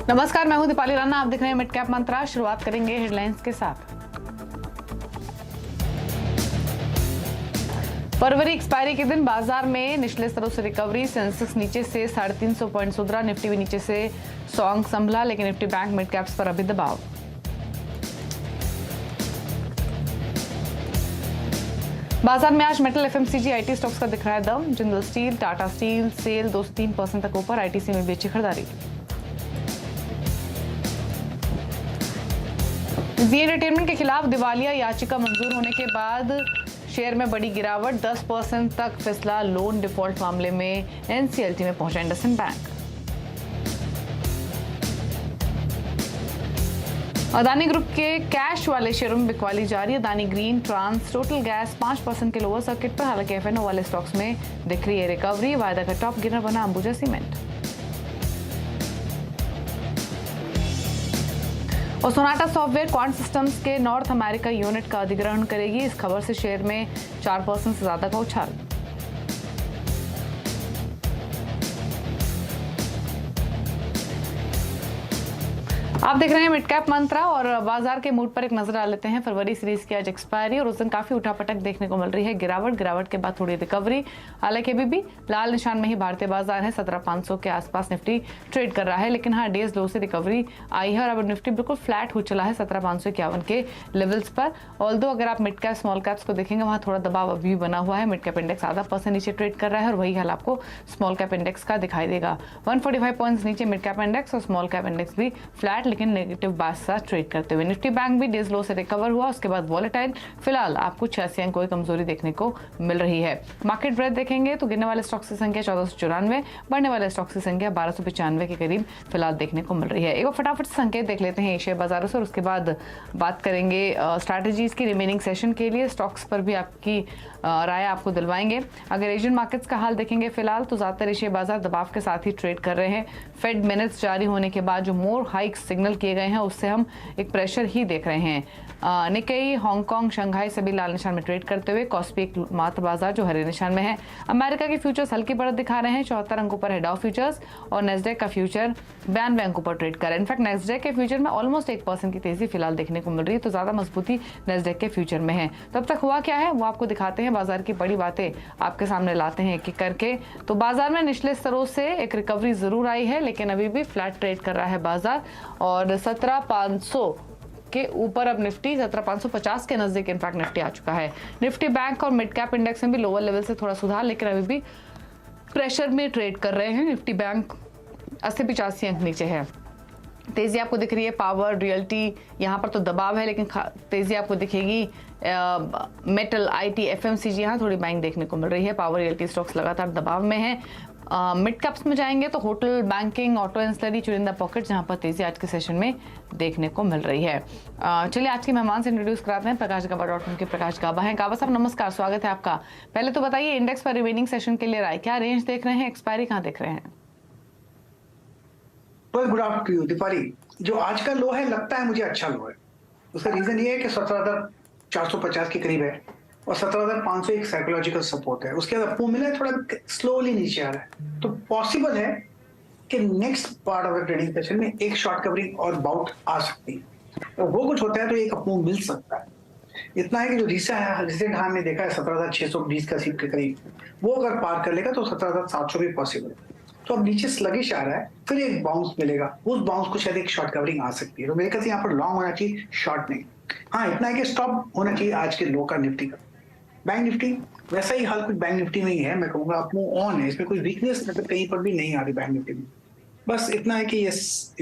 नमस्कार, मैं हूं दीपाली राणा। आप देख रहे हैं मिड कैप मंत्रा। शुरुआत करेंगे हेडलाइंस के साथ। फरवरी एक्सपायरी के दिन बाजार में निचले स्तरों से रिकवरी। सेंसेक्स नीचे से 350 पॉइंट सुधरा। निफ्टी भी नीचे से सॉन्ग संभला, लेकिन निफ्टी बैंक मिड कैप्स पर अभी दबाव। बाजार में आज मेटल, एफएमसीजी, आईटी स्टॉक्स का दिख रहा है दम। जिंदल स्टील, टाटा स्टील, सेल 2 से 3% तक ऊपर। आईटीसी में भी अच्छी खरीदारी। जी एंटरटेनमेंट के खिलाफ दिवालिया याचिका मंजूर होने के बाद शेयर में बड़ी गिरावट। 10% तक फिसला। लोन डिफॉल्ट मामले में एनसीएलटी में पहुंचा इंडसइंड बैंक। अदानी ग्रुप के कैश वाले शेयरों में बिकवाली जारी। Adani Green, Trans, Total Gas 5% के लोअर सर्किट पर। हालांकि एफएनओ वाले स्टॉक्स में दिख रही है रिकवरी। वायदा का टॉप गिनर बना अंबुजा सीमेंट। और सोनाटा सॉफ्टवेयर क्वांट सिस्टम्स के नॉर्थ अमेरिका यूनिट का अधिग्रहण करेगी। इस खबर से शेयर में 4% से ज्यादा का उछाल। आप देख रहे हैं मिड कैप मंत्रा और बाजार के मूड पर एक नजर डाल लेते हैं। फरवरी सीरीज की आज एक्सपायरी और उस दिन काफी उठापटक देखने को मिल रही है। गिरावट के बाद थोड़ी रिकवरी। हालांकि अभी भी लाल निशान में ही भारतीय बाजार है। 17,500 के आसपास निफ्टी ट्रेड कर रहा है, लेकिन हाँ, डेज लो से रिकवरी आई है और अब निफ्टी बिल्कुल फ्लैट हो चला है 17,551 के लेवल्स पर। ऑल्दो अगर आप मिड कैप स्मॉल कैप्स को देखेंगे, वहां थोड़ा दबाव अभी भी बना हुआ है। मिड कैप इंडेक्स आधा % नीचे ट्रेड कर रहा है और वही हाल आपको स्मॉल कैप इंडेक्स का दिखाई देगा। 145 पॉइंट्स नीचे मिड कैप इंडेक्स और स्मॉल कैप इंडेक्स भी फ्लैट लेकिन नेगेटिव साथ ट्रेड करते हुए। निफ्टी बैंक भी डेज लो से रिकवर हुआ, उसके बाद वॉलेटाइल। फिलहाल आपको 86 अंकों की कमजोरी देखने को मिल रही है। मार्केट ब्रेथ देखेंगे तो गिरने वाले स्टॉक्स की संख्या 1494, बढ़ने वाले स्टॉक्स की संख्या 1295 के करीब फिलहाल देखने को मिल रही है। एक बार फटाफट से संकेत देख लेते हैं एशिया बाजारों से और उसके बाद बात करेंगे स्ट्रैटेजीज की रिमेनिंग सेशन के लिए। स्टॉक्स पर भी आपकी राय आपको दिलवाएंगे। अगर एशियन मार्केट्स का हाल देखेंगे फिलहाल तो ज्यादातर एशियाई बाजार दबाव के साथ ही ट्रेड कर रहे हैं। फेड मिनट्स जारी होने के बाद जो मोर हाइक्स सिग्नल किए गए हैं उससे हम एक प्रेशर ही देख रहे हैं। निक्केई, हांगकांग, शंघाई सभी लाल निशान में ट्रेड करते हुए। कॉस्पी एक मात्र बाजार जो हरे निशान में है। अमेरिका के फ्यूचर्स हल्की बढ़त दिखा रहे हैं। 74 अंकों पर है डाउ फ्यूचर्स और नेस्डेक का फ्यूचर 92 अंकों पर ट्रेड कर रहा है। इनफैक्ट नेस्डेक के फ्यूचर में ऑलमोस्ट 1% की तेजी फिलहाल देखने को मिल रही है, तो ज्यादा मजबूती नेस्डेक के फ्यूचर में है। तब तक हुआ क्या है वो आपको दिखाते हैं। बाजार की बड़ी बातें आपके सामने लाते हैं एक करके। तो बाजार में निचले स्तरों से एक रिकवरी जरूर आई है, लेकिन अभी भी फ्लैट ट्रेड कर रहा है बाजार और 17,500 के ऊपर अब निफ्टी 17,550 के नजदीक इनफैक्ट निफ्टी आ चुका है। निफ्टी बैंक और मिड कैप इंडेक्स में भी लोअर लेवल से थोड़ा सुधार, लेकिन अभी भी प्रेशर में ट्रेड कर रहे हैं। निफ्टी बैंक 80-85 अंक नीचे है। तेजी आपको दिख रही है पावर, रियल्टी, यहाँ पर तो दबाव है लेकिन तेजी आपको दिखेगी मेटल, आईटी, एफएमसीजी, यहाँ थोड़ी बाइंग देखने को मिल रही है। पावर, रियल्टी स्टॉक्स लगातार दबाव में है। मिड कैप्स में जाएंगे तो होटल, बैंकिंग, ऑटो एंसिलरी, चुनिंदा पॉकेट, जहां पर तेजी आज के सेशन में देखने को मिल रही है। चलिए आज के मेहमान से इंट्रोड्यूस कराते हैं। प्रकाश गाबा के प्रकाश गाबा हैं। गाबा साहब नमस्कार, स्वागत है आपका। पहले तो बताइए इंडेक्स पर रिमेनिंग सेशन के लिए राय क्या, रेंज देख रहे हैं, एक्सपायरी कहाँ देख रहे हैं? Good afternoon Deepali. जो आज का लो है लगता है मुझे अच्छा लो है। उसका रीजन ये है कि 17,450 के करीब है और 17,500 एक साइकोलॉजिकल सपोर्ट है। उसके बाद मिला है, थोड़ा स्लोली नीचे आ रहा है, तो पॉसिबल है कि next part of the trading session में एक शॉर्ट कवरिंग और बाउट आ सकती है। तो वो कुछ होता है तो एक अपमूव मिल सकता है। इतना है कि जो रिसेंट हमने देखा है 17,620 का सीट के करीब, वो अगर पार कर लेगा तो 17,700 भी पॉसिबल है। तो अब नीचे स्लगिश आ रहा है, फिर एक बाउंस मिलेगा, उस बाउंस को शायद एक शॉर्ट कवरिंग आ सकती है। तो मेरे ख्याल से यहाँ पर लॉन्ग होना चाहिए, शॉर्ट नहीं। हाँ, इतना है कि स्टॉप होना चाहिए आज के लो का निफ्टी का। बैंक निफ्टी वैसा ही हाल कुछ बैंक निफ्टी में ही है, मैं कहूँगा अप मूव ऑन है, इसमें कोई वीकनेस मतलब कहीं पर भी नहीं आ रही बैंक निफ्टी में। बस इतना है कि ये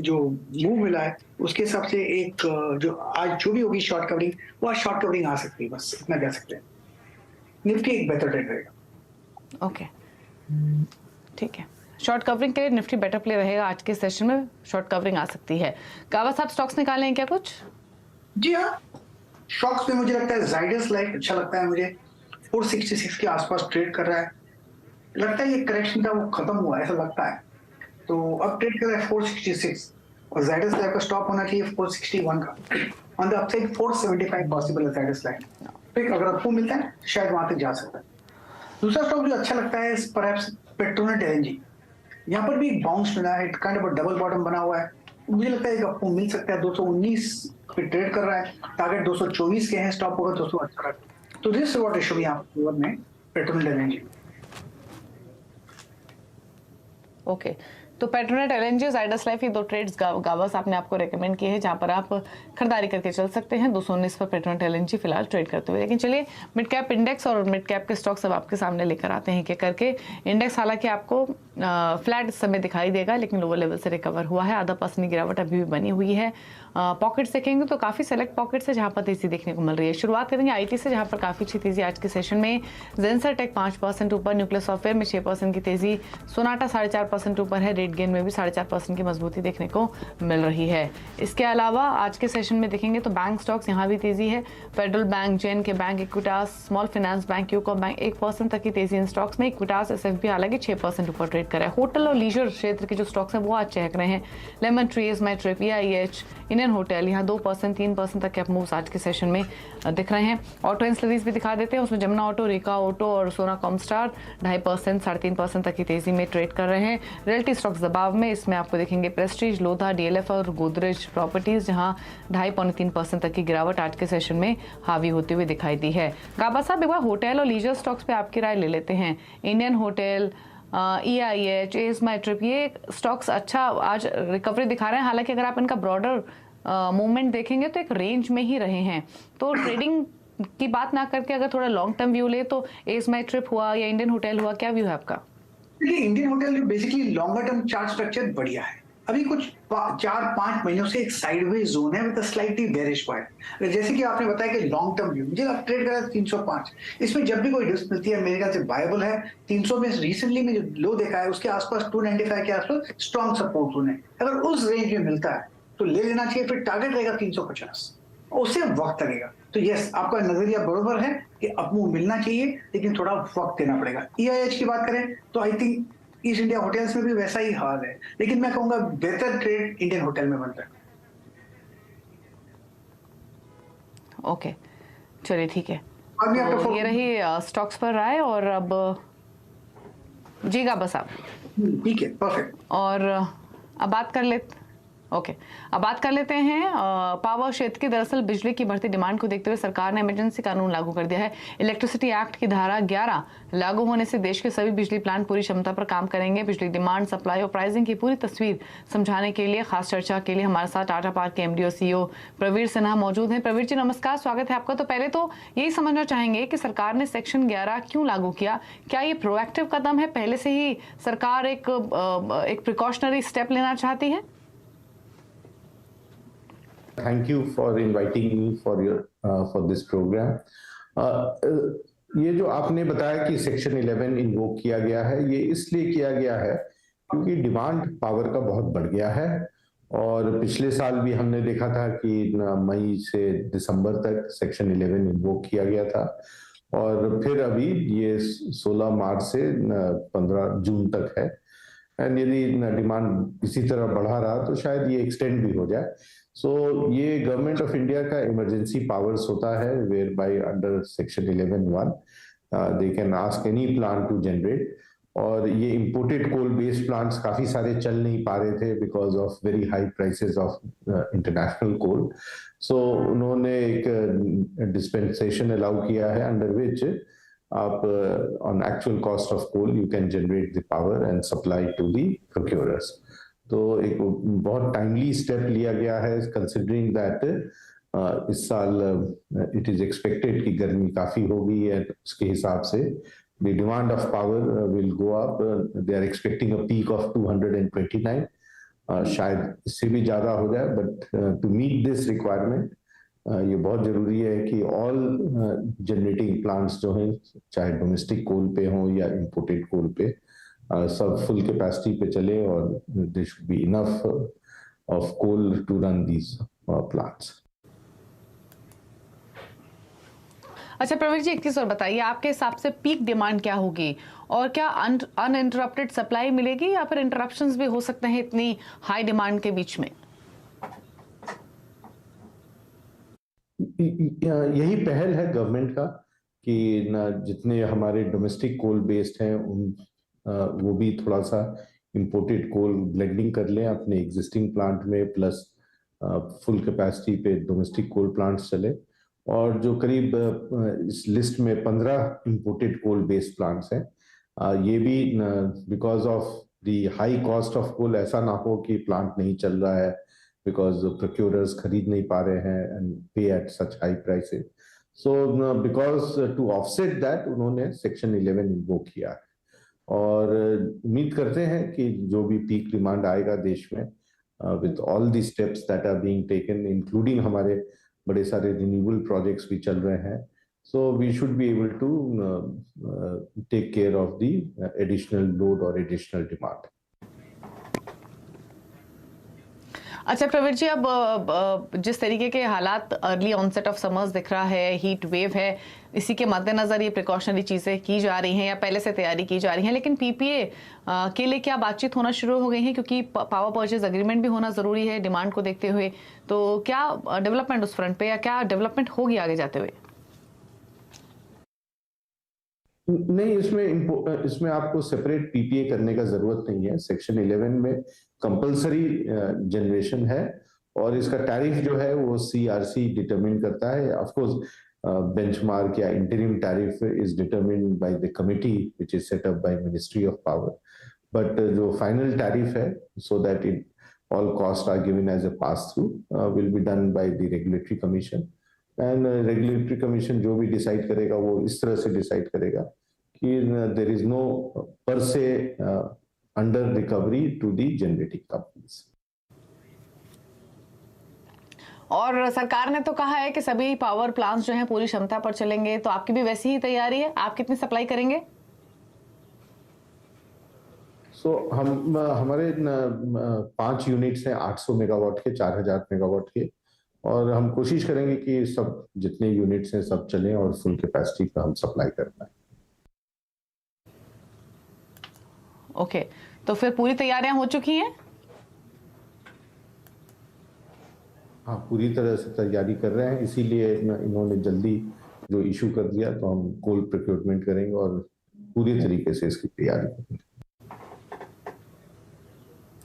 जो मूव मिला है उसके हिसाब से एक जो आज जो भी होगी शॉर्ट कवरिंग, वो आज शॉर्ट कवरिंग आ सकती है, बस इतना कह सकते हैं। निफ्टी एक बेहतर ट्रेड रहेगा। ओके, ठीक है। शॉर्ट कवरिंग के लिए निफ्टी बेटर प्ले रहेगा। आज के सेशन में शॉर्ट कवरिंग आ सकती है। गाबा साहब स्टॉक्स निकाले हैं क्या कुछ? जी हाँ, स्टॉक्स में मुझे लगता है जाइडस लाइफ अच्छा लगता है मुझे। 466 के आसपास ट्रेड कर रहा है। लगता है ये करेक्शन था वो खत्म हुआ ऐसा लगता है, तो अब ट्रेड कर रहा है 466 और जाइडस लाइफ का स्टॉप होना चाहिए 461 का। ऑन द अपसाइड 475 पॉसिबल है जाइडस लाइफ। फिर अगर आपको मिलता है शायद वहां तक जा सकता है। दूसरा स्टॉक जो अच्छा लगता है परहैप्स पेट्रोनेट एलएनजी। यहाँ पर भी एक बाउंस मिला है, काइंड ऑफ डबल बॉटम बना हुआ है, मुझे लगता है एक आपको मिल सकता है, 219 पे ट्रेड कर रहा है, टारगेट 224 के हैं, स्टॉप होगा 218। तो दिस व्हाट इज शोइंग आप में पेट्रोल एनर्जी। ओके, तो पेट्रोनेट एलएनजी, जाइडस लाइफ, ये दो ट्रेड्स गाबस आपने आपको रेकमेंड किए हैं जहां पर आप खरीदारी करके चल सकते हैं 219 पर पेट्रोनेट एलएनजी फिलहाल ट्रेड करते हुए। लेकिन चलिए मिड कैप इंडेक्स और मिड कैप के स्टॉक्स अब आपके सामने लेकर आते हैं कि करके इंडेक्स हालांकि आपको फ्लैट इस समय दिखाई देगा लेकिन लोअर लेवल से रिकवर हुआ है, आधा % की गिरावट अभी भी बनी हुई है। पॉकेट्स देखेंगे तो काफी सेलेक्ट पॉकेट्स है जहां पर तेजी देखने को मिल रही है। शुरुआत करेंगे आईटी से जहां पर काफी अच्छी तेजी आज के सेशन में। जेंसर टेक 5% ऊपर, न्यूक्लियर सॉफ्टवेयर में 6% की तेजी, सोनाटा 4.5% ऊपर है, रेट गेन में भी 4.5% की मजबूती देखने को मिल रही है। इसके अलावा आज के सेशन में देखेंगे तो बैंक स्टॉक्स यहाँ भी तेजी है। फेडरल बैंक, जेन के bank, Equitas, small finance bank, UCO bank 1% तक की तेजी इन स्टॉक्स में। इक्विटास, एसएफबी हालांकि 6% ऊपर ट्रेड कर रहा है। होटल और लीजर क्षेत्र के जो स्टॉक्स हैं वो आज चहक रहे हैं। Lemon Tree, EaseMyTrip, EIH, Indian Hotel, यहाँ 2%, 3% तक के अप मूव्स आज के सेशन में दिख रहे हैं। ऑटो एंसिलरीज भी दिखा देते हैं, उसमें जमुना ऑटो, रीका ऑटो और सोना कॉमस्टार 2.5%, 3.5% तक की तेजी में ट्रेड कर रहे हैं। रियल्टी स्टॉक्स दबाव में, इसमें आपको देखेंगे प्रेस्टीज, लोधा, DLF और गोदरेज प्रॉपर्टीज जहां 2.5-3% तक की गिरावट आज के सेशन में हावी होते हुए दिखाई दी है। गाबा साहब एक बार होटल और लीजर स्टॉक्स पे आपकी राय ले लेते हैं। इंडियन होटल, EIH, एस्माई ट्रिप, ये स्टॉक्स अच्छा आज रिकवरी दिखा रहे हैं। हालांकि अगर आप इनका ब्रॉडर मूवमेंट देखेंगे तो एक रेंज में ही रहे हैं। तो ट्रेडिंग की बात ना करके अगर थोड़ा लॉन्ग टर्म व्यू ले तो एस्माई ट्रिप हुआ या इंडियन होटल हुआ, क्या व्यू है आपका? देखिए Indian hotel basically longer term chart structure बढ़िया है। अभी कुछ 4-5 महीनों से एक साइडवेज जोन है विद स्लाइटली बेरिश पॉइंट। जैसे कि आपने बताया कि लॉन्ग टर्म व्यू मुझे आप ट्रेड करा 305, इसमें जब भी कोई डिस्क मिलती है मेरे ख्याल से वायबल है। 300 में रिसेंटली में जो लो देखा है उसके आसपास 295 के आसपास स्ट्रॉन्ग सपोर्ट जोन है। अगर उस रेंज में मिलता है तो ले लेना चाहिए, फिर टारगेट रहेगा 350, उससे वक्त लगेगा। तो यस, आपका नजरिया बरोबर है कि अपमूव मिलना चाहिए लेकिन थोड़ा वक्त देना पड़ेगा। EIH की बात करें तो I think east India hotels में भी वैसा ही हाल है, लेकिन मैं कहूंगा बेहतर ट्रेड इंडियन होटल में बनता है। ओके, चलिए ठीक है, आपका तो ये रही स्टॉक्स पर राय। और अब जी गाबा साहब, ठीक है, परफेक्ट। और अब बात कर लेते अब बात कर लेते हैं पावर क्षेत्र की। दरअसल बिजली की बढ़ती डिमांड को देखते हुए सरकार ने इमरजेंसी कानून लागू कर दिया है। इलेक्ट्रिसिटी एक्ट की धारा 11 लागू होने से देश के सभी बिजली प्लांट पूरी क्षमता पर काम करेंगे। बिजली डिमांड, सप्लाई और प्राइसिंग की पूरी तस्वीर समझाने के लिए खास चर्चा के लिए हमारे साथ टाटा पावर के MD और CEO प्रवीर सिन्हा मौजूद हैं। प्रवीर जी नमस्कार, स्वागत है आपका। तो पहले तो यही समझना चाहेंगे कि सरकार ने सेक्शन 11 क्यों लागू किया? क्या ये प्रोएक्टिव कदम है, पहले से ही सरकार एक प्रिकॉशनरी स्टेप लेना चाहती है? Thank you for inviting me for this program. ये जो आपने बताया कि सेक्शन 11 इन्वोक किया गया है, ये इसलिए किया गया है क्योंकि डिमांड पावर का बहुत बढ़ गया है। और पिछले साल भी हमने देखा था कि मई से दिसंबर तक सेक्शन 11 इन्वोक किया गया था, और फिर अभी ये 16 मार्च से 15 जून तक है। एंड यदि डिमांड इसी तरह बढ़ा रहा तो शायद ये एक्सटेंड भी हो जाए। सो ये गवर्नमेंट ऑफ इंडिया का इमरजेंसी पावर्स होता है, where by under section 11(1) they can ask any plant to generate. और ये इंपोर्टेड कोल बेस्ड प्लांट्स काफी सारे चल नहीं पा रहे थे because of very high prices of international coal. So उन्होंने एक डिस्पेंसेशन अलाउ किया है अंडर विच आप on actual cost of coal you can generate the power and supply to the procurers. तो एक बहुत टाइमली स्टेप लिया गया है कंसिडरिंग दैट इस साल इट इज एक्सपेक्टेड कि गर्मी काफी होगी, और उसके हिसाब से the demand of power will go up. They are expecting a peak of 229. शायद इससे भी ज्यादा हो जाए, but to meet this requirement ये बहुत जरूरी है कि ऑल जनरेटिंग प्लांट्स जो हैं, चाहे डोमेस्टिक कोल पे हों या इंपोर्टेड कोल पे, सब फुल कैपेसिटी पे चले, और there should be enough of coal to run these plants. अच्छा प्रवीर जी, एक चीज और बताइए, आपके हिसाब से पीक डिमांड क्या होगी, और क्या अनइंटरप्टेड सप्लाई मिलेगी या फिर इंटरप्शंस भी हो सकते हैं इतनी हाई डिमांड के बीच में? यही पहल है गवर्नमेंट का कि जितने हमारे डोमेस्टिक कोल बेस्ड हैं उन वो भी थोड़ा सा इंपोर्टेड कोल ब्लेंडिंग कर लें अपने एग्जिस्टिंग प्लांट में, प्लस फुल कैपेसिटी पे डोमेस्टिक कोल प्लांट्स चले। और जो करीब इस लिस्ट में 15 इंपोर्टेड कोल बेस्ड प्लांट्स हैं, ये भी because of the high cost of coal ऐसा ना हो कि प्लांट नहीं चल रहा है बिकॉज प्रोक्योरर्स खरीद नहीं पा रहे हैं and pay at such high prices. So because to offset that उन्होंने सेक्शन 11 इन्वोक किया है। और उम्मीद करते हैं कि जो भी पीक डिमांड आएगा देश में with all the steps that are being taken, including हमारे बड़े सारे रिन्यूएबल प्रोजेक्ट्स भी चल रहे हैं, so we should be able to take care of the additional load और एडिशनल डिमांड। अच्छा प्रवीर जी, अब जिस तरीके के हालात अर्ली ऑनसेट ऑफ समर्स दिख रहा है, हीट वेव है, इसी के मद्देनजर ये प्रिकॉशनरी चीजें की जा रही हैं या पहले से तैयारी की जा रही हैं, लेकिन पीपीए के लिए क्या बातचीत होना शुरू हो गई है? क्योंकि पावर परचेज एग्रीमेंट भी होना जरूरी है डिमांड को देखते हुए, तो क्या डेवलपमेंट उस फ्रंट पे या क्या डेवलपमेंट होगी आगे जाते हुए? नहीं, इसमें आपको सेपरेट पीपीए करने का जरूरत नहीं है। सेक्शन 11 में कंपलसरी जनरेशन है और इसका टैरिफ जो है वो सीआरसी डिटरमिन करता है। ऑफ कोर्स बेंचमार्क या interim tariff is determined by the committee which is set up by ministry of power, but जो फाइनल टैरिफ है so that it all cost are given as a pass through will be done by the regulatory commission. And regulatory commission जो भी decide करेगा वो इस तरह से decide करेगा कि there is no per se under recovery to the generating companies. और सरकार ने तो कहा है कि सभी पावर प्लांट्स जो हैं पूरी क्षमता पर चलेंगे, तो आपकी भी वैसी ही तैयारी है? आप कितनी सप्लाई करेंगे? हमारे 5 यूनिट्स हैं 800 मेगावाट के, 4000 मेगावाट के, और हम कोशिश करेंगे कि सब जितने यूनिट्स हैं सब चलें और फुल कैपेसिटी का हम सप्लाई कर पाएं। ओके, तो फिर पूरी तैयारियां हो चुकी हैं? हाँ, पूरी तरह से तैयारी कर रहे हैं, इसीलिए इन्होंने जल्दी जो इशू कर दिया, तो हम कोल प्रोक्योरमेंट करेंगे और पूरी तरीके से इसकी तैयारी करेंगे।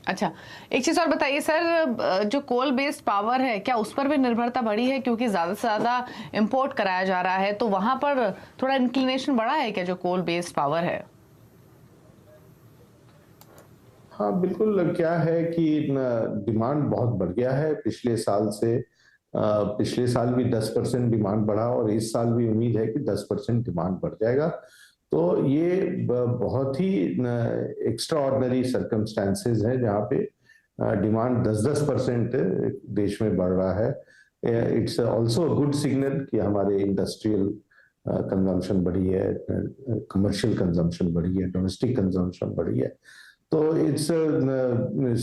अच्छा, एक चीज और बताइए सर, जो कोल बेस्ड पावर है क्या उस पर भी निर्भरता बढ़ी है? क्योंकि ज्यादा से ज्यादा इंपोर्ट कराया जा रहा है, तो वहां पर थोड़ा इंक्लिनेशन बढ़ा है क्या जो कोल बेस्ड पावर है? हाँ बिल्कुल, क्या है कि डिमांड बहुत बढ़ गया है पिछले साल से। पिछले साल भी 10% डिमांड बढ़ा और इस साल भी उम्मीद है कि 10% डिमांड बढ़ जाएगा। तो ये बहुत ही एक्स्ट्रा ऑर्डिनरी सर्कमस्टांसेस हैं जहाँ पे डिमांड 10% देश में बढ़ रहा है। It's also a good signal कि हमारे इंडस्ट्रियल कंजम्पशन बढ़ी है, कमर्शियल कंजम्पशन बढ़ी है, डोमेस्टिक कंजम्पशन बढ़ी है। तो it's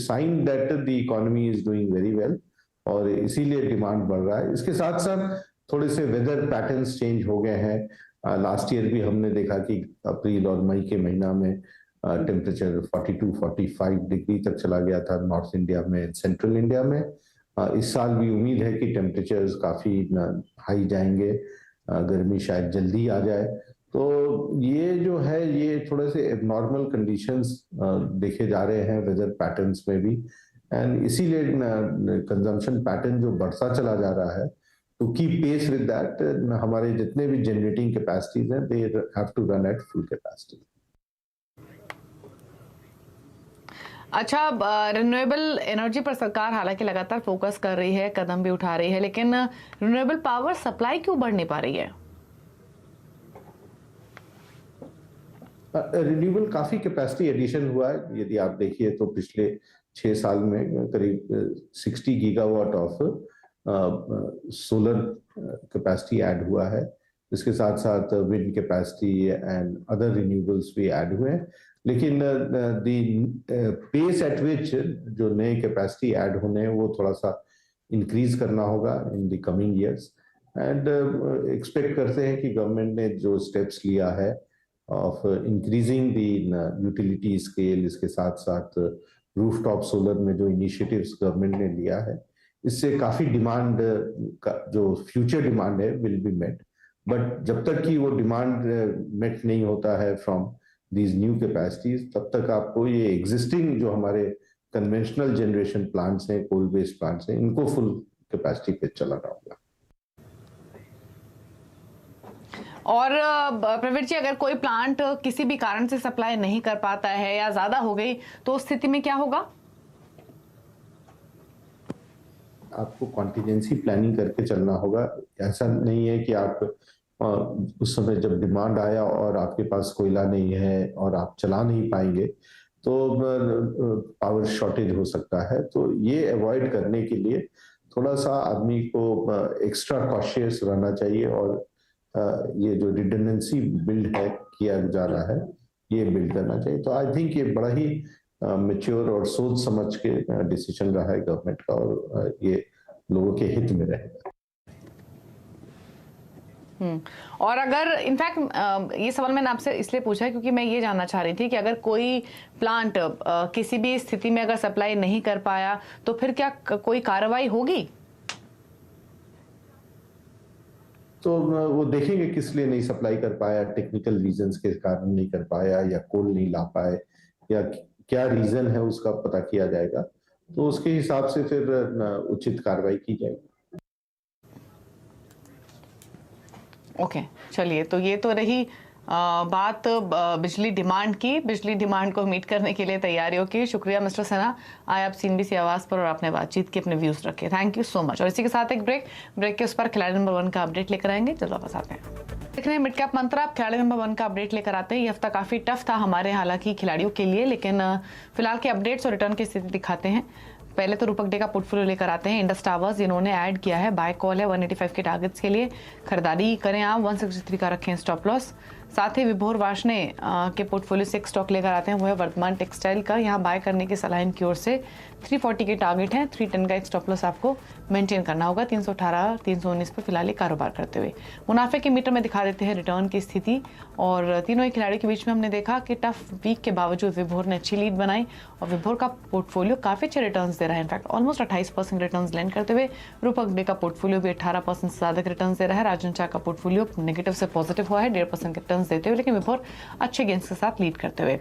sign that the economy is doing very well और इसीलिए डिमांड बढ़ रहा है। इसके साथ साथ थोड़े से वेदर पैटर्न्स चेंज हो गए हैं। लास्ट ईयर भी हमने देखा कि अप्रैल और मई के महीना में टेम्परेचर 42-45 डिग्री तक चला गया था नॉर्थ इंडिया में, सेंट्रल इंडिया में। इस साल भी उम्मीद है कि टेम्परेचर्स काफी हाई जाएंगे, गर्मी शायद जल्दी आ जाए। तो ये जो है ये थोड़े से एबनॉर्मल कंडीशंस देखे जा रहे हैं वेदर पैटर्न्स में भी, एंड इसीलिए कंजम्पशन पैटर्न जो बढ़ता चला जा रहा है। To keep pace with that हमारे जितने भी जनरेटिंग कैपेसिटीज हैं they have to run at full capacity. अच्छा, रिन्यूएबल एनर्जी पर सरकार हालांकि लगातार फोकस कर रही है, कदम भी उठा रही है, लेकिन रिन्यूएबल पावर सप्लाई क्यों बढ़ नहीं पा रही है? रिन्यूएबल काफी कैपेसिटी एडिशन हुआ है। यदि आप देखिए तो पिछले 6 साल में करीब 60 gigawatt of solar capacity add हुआ है। इसके साथ साथ wind capacity and other renewables भी ऐड हुए हैं, लेकिन द पेस एट विच जो नए कैपेसिटी ऐड होने हैं वो थोड़ा सा इंक्रीज करना होगा in the coming years. And expect करते हैं कि गवर्नमेंट ने जो स्टेप्स लिया है of increasing the utility scale, इसके साथ साथ रूफटॉप सोलर में जो इनिशिएटिव्स गवर्नमेंट ने लिया है, इससे काफी डिमांड का जो फ्यूचर डिमांड है विल बी मेट। बट जब तक कि वो डिमांड मेट नहीं होता है फ्रॉम दीज न्यू कैपेसिटीज, तब तक आपको ये एग्जिस्टिंग जो हमारे कन्वेंशनल जनरेशन प्लांट्स हैं, कोल बेस्ड प्लांट्स हैं, इनको फुल कैपेसिटी पे चलाना होगा। और प्रवीर जी, अगर कोई प्लांट किसी भी कारण से सप्लाई नहीं कर पाता है या ज्यादा हो गई तो उस स्थिति में क्या होगा? आपको कॉन्टिजेंसी प्लानिंग करके चलना होगा। ऐसा नहीं है कि आप उस समय जब डिमांड आया और आपके पास कोयला नहीं है और आप चला नहीं पाएंगे तो पावर शॉर्टेज हो सकता है। तो ये अवॉइड करने के लिए थोड़ा सा आदमी को एक्स्ट्रा कॉशियस रहना चाहिए और ये जो रिडंडेंसी बिल्ड है किया जा रहा है ये बिल्ड करना चाहिए। तो आई थिंक ये बड़ा ही मैच्योर और सोच समझ के डिसीजन रहा है गवर्नमेंट का और ये लोगों के हित में रहेगा। और अगर इनफैक्ट ये सवाल मैंने आपसे इसलिए पूछा है क्योंकि मैं ये जानना चाह रही थी कि अगर कोई प्लांट किसी भी स्थिति में अगर सप्लाई नहीं कर पाया तो फिर क्या कोई कार्रवाई होगी? तो वो देखेंगे किस लिए नहीं सप्लाई कर पाया, टेक्निकल रीजंस के कारण नहीं कर पाया या कोल नहीं ला पाए या क्या रीजन है उसका पता किया जाएगा। तो उसके हिसाब से फिर उचित कार्रवाई की जाएगी। ओके, चलिए, तो ये तो रही बात बिजली डिमांड की। बिजली डिमांड को मीट करने के लिए तैयारियों की। शुक्रिया मिस्टर सिन्हा, आए आप CNBC आवाज पर और आपने बातचीत की, अपने व्यूज रखे। Thank you so much. और इसी के साथ एक ब्रेक के उस पर खिलाड़ी नंबर 1 का अपडेट लेकर आएंगे। जल्द वापस आते हैं। देख रहे हैं मिड कैप मंत्रा, आप खिलाड़ी नंबर 1 का अपडेट लेकर आते हैं। ये हफ्ता काफी टफ था हमारे हालांकि खिलाड़ियों के लिए, लेकिन फिलहाल के अपडेट्स और रिटर्न की स्थिति दिखाते हैं। पहले तो रूपक डे का पोर्टफोलियो लेकर आते हैं। इंडस टावर्स इन्होंने ऐड किया है, बाय कॉल है 185 के टारगेट्स के लिए, खरीदारी करें आप। 163 का रखें स्टॉप लॉस। साथ ही विभोर वाशने के पोर्टफोलियो से एक स्टॉक लेकर आते हैं, वो है वर्धमान टेक्सटाइल का। यहाँ बाय करने की सलाह इनकी ओर से। 340 के टारगेट है, 310 का एक स्टॉप लॉस आपको मेंटेन करना होगा। 318 319 पर फिलहाल ये कारोबार करते हुए। मुनाफे के मीटर में दिखा देते हैं रिटर्न की स्थिति। और तीनों ही खिलाड़ियों के बीच में हमने देखा कि टफ वीक के बावजूद विभोर ने अच्छी लीड बनाई और विभोर का पोर्टफोलियो काफी अच्छे रिटर्न्स दे रहा है। इनफैक्ट ऑलमोस्ट 28% रिटर्न्स लैंड करते हुए रूपक डे का पोर्टफोलियो भी 18% से ज्यादा रिटर्न्स दे रहा है। राजन चा का पोर्टफोलियो नेगेटिव से पॉजिटिव हुआ है 1.5% के रिटर्न्स देते हुए, लेकिन विभोर अच्छे गेंस के साथ लीड करते हुए।